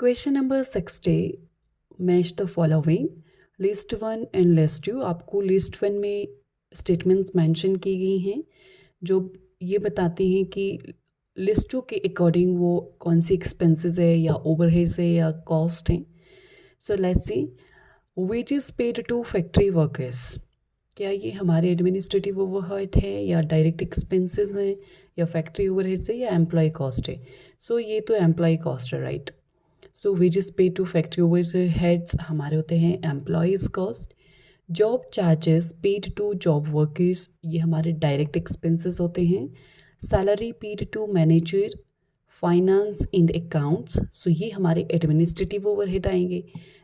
Question number 60, match the following list one and list two. आपको list one में statements mention की गई हैं जो ये बताती हैं कि लिस्ट टू के अकॉर्डिंग वो कौन सी एक्सपेंसेस है या ओवरहेड्स है या कॉस्ट है। So let's see, wages paid to factory workers, क्या ये हमारे एडमिनिस्ट्रेटिव ओवरहेड है या डायरेक्ट एक्सपेंसेस हैं या फैक्ट्री ओवरहेड्स है या एम्प्लॉय कॉस्ट है। सो ये तो एम्प्लॉय कॉस्ट है, right. So wages pay to factory overheads हमारे होते हैं employees cost. Job charges paid to job workers, ये हमारे डायरेक्ट एक्सपेंसेस होते हैं। Salary paid to manager, finance and accounts, so ये हमारे एडमिनिस्ट्रेटिव ओवरहेड आएंगे।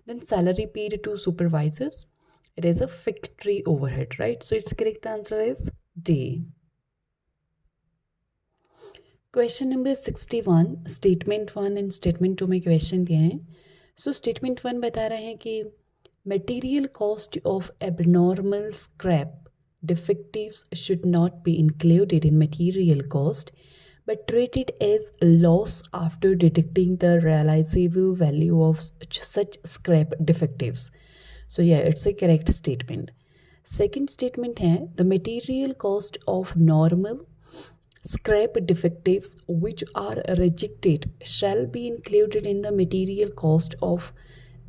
Then salary paid to supervisors, it is a factory overhead, right? So its correct answer is D. Question number 61, statement 1 and statement 2 में question दिए हैं। So statement 1 बता रहे हैं कि material cost of abnormal scrap defectives should not be included in material cost but treated as loss after deducting the realizable value of such scrap defectives. So yeah, it's a correct statement. Second statement है, the material cost of normal scrap defectives which are rejected shall be included in the material cost of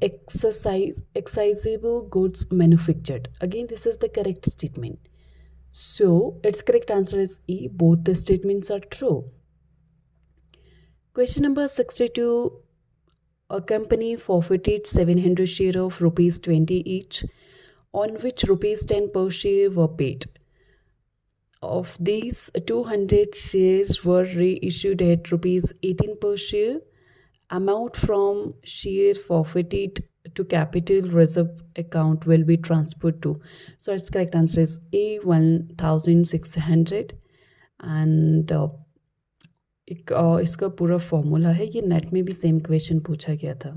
excisable goods manufactured. Again, this is the correct statement. So its correct answer is E. Both the statements are true. Question number 62. A company forfeited 700 shares of rupees 20 each, on which rupees 10 per share were paid. Of these, 200 shares were reissued at rupees 18 per share. Amount from share forfeited to capital reserve account will be transferred to. So its correct answer is A, 1600. And इसका पूरा formula है, ये net में भी same question पूछा गया था।